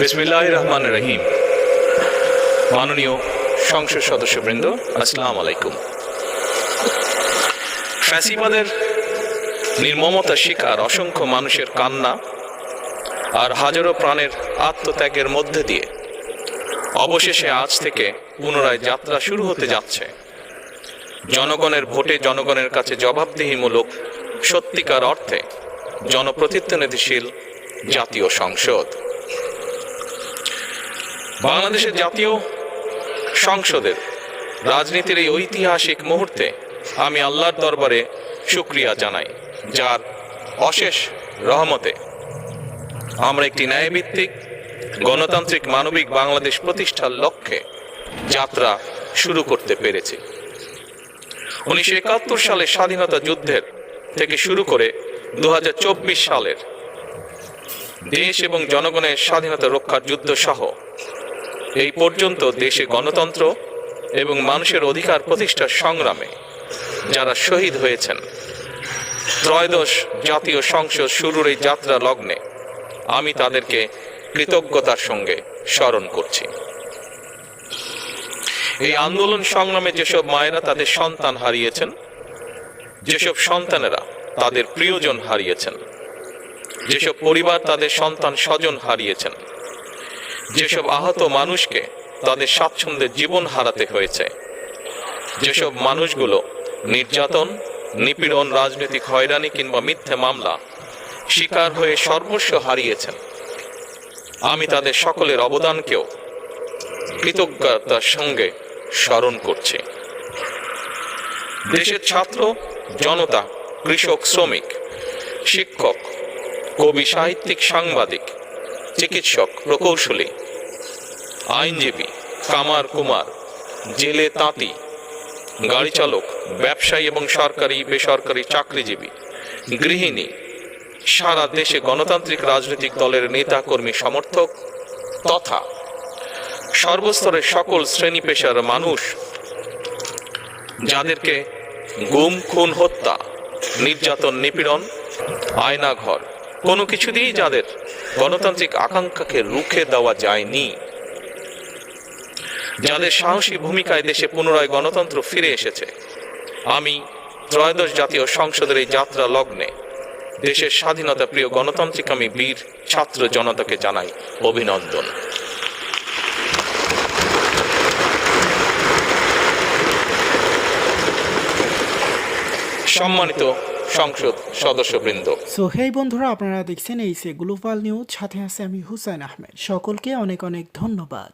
বিসমিল্লাহির রহমানির রহিম। মাননীয় সংসদ সদস্যবৃন্দ, আসসালামু আলাইকুম। ফ্যাসিবাদের নির্মমতার শিকার অসংখ্য মানুষের কান্না আর হাজারো প্রাণের আত্মত্যাগের মধ্যে দিয়ে অবশেষে আজ থেকে পুনরায় যাত্রা শুরু হতে যাচ্ছে জনগণের ভোটে জনগণের কাছে জবাবদিহিমূলক সত্যিকার অর্থে জনপ্রতিনিধিশীল জাতীয় সংসদ। বাংলাদেশের জাতীয় সংসদের রাজনীতির এই ঐতিহাসিক মুহূর্তে আমি আল্লাহর দরবারে শুকরিয়া জানাই, যার অশেষ রহমতে আমরা একটি ন্যায়ভিত্তিক গণতান্ত্রিক মানবিক বাংলাদেশ প্রতিষ্ঠার লক্ষ্যে যাত্রা শুরু করতে পেরেছি। 1971 সালের স্বাধীনতা যুদ্ধের থেকে শুরু করে 2024 সালের দেশ এবং জনগণের স্বাধীনতা রক্ষার যুদ্ধ সহ এই পর্যন্ত দেশে গণতন্ত্র এবং মানুষের অধিকার প্রতিষ্ঠার সংগ্রামে যারা শহীদ হয়েছেন, ত্রয়োদশ জাতীয় সংসদ শুরুর এই যাত্রা লগ্নে আমি তাদেরকে কৃতজ্ঞতার সঙ্গে স্মরণ করছি। এই আন্দোলন সংগ্রামে যেসব মায়েরা তাদের সন্তান হারিয়েছেন, যেসব সন্তানেরা তাদের প্রিয়জন হারিয়েছেন, যেসব পরিবার তাদের সন্তান স্বজন হারিয়েছেন, যেসব আহত মানুষকে তাদের স্বাচ্ছন্দ্যের জীবন হারাতে হয়েছে, যেসব মানুষগুলো নির্যাতন, নিপীড়ন, রাজনৈতিক হয়রানি কিংবা মিথ্যে মামলা শিকার হয়ে সর্বস্ব হারিয়েছেন, আমি তাদের সকলের অবদানকেও কৃতজ্ঞতার সঙ্গে স্মরণ করছি। দেশের ছাত্র জনতা, কৃষক, শ্রমিক, শিক্ষক, কবি, সাহিত্যিক, সাংবাদিক, চিকিৎসক, প্রকৌশলী, আইনজীবী, কামার কুমার, জেলে তাঁতি, গাড়ি চালক, ব্যবসায়ী এবং সরকারি বেসরকারি চাকরিজীবী, গৃহিণী, সারা দেশে গণতান্ত্রিক রাজনৈতিক দলের নেতা কর্মী, সমর্থক তথা সর্বস্তরের সকল শ্রেণী পেশার মানুষ যাদেরকে গুম, খুন, হত্যা, নির্যাতন, নিপীড়ন, আয়নাঘর কোনো কিছু দিয়েই যাদের গণতান্ত্রিক আকাঙ্ক্ষাকে রুখে দেওয়া যায়নি, যাদের সাহসী ভূমিকায় দেশে পুনরায় গণতন্ত্র ফিরে এসেছে, আমি ত্রয়োদশ জাতীয় সংসদের এই যাত্রা লগ্নে দেশের স্বাধীনতা প্রিয় গণতান্ত্রিক আমি বীর ছাত্র জনতাকে জানাই অভিনন্দন। সম্মানিত সংসদ সদস্যবৃন্দ, সো হেই বন্ধুরা, আপনারা দেখছেন এই গ্লোবাল নিউজ, সাথে আছে আমি হুসাইন আহমেদ। সকলকে অনেক অনেক ধন্যবাদ।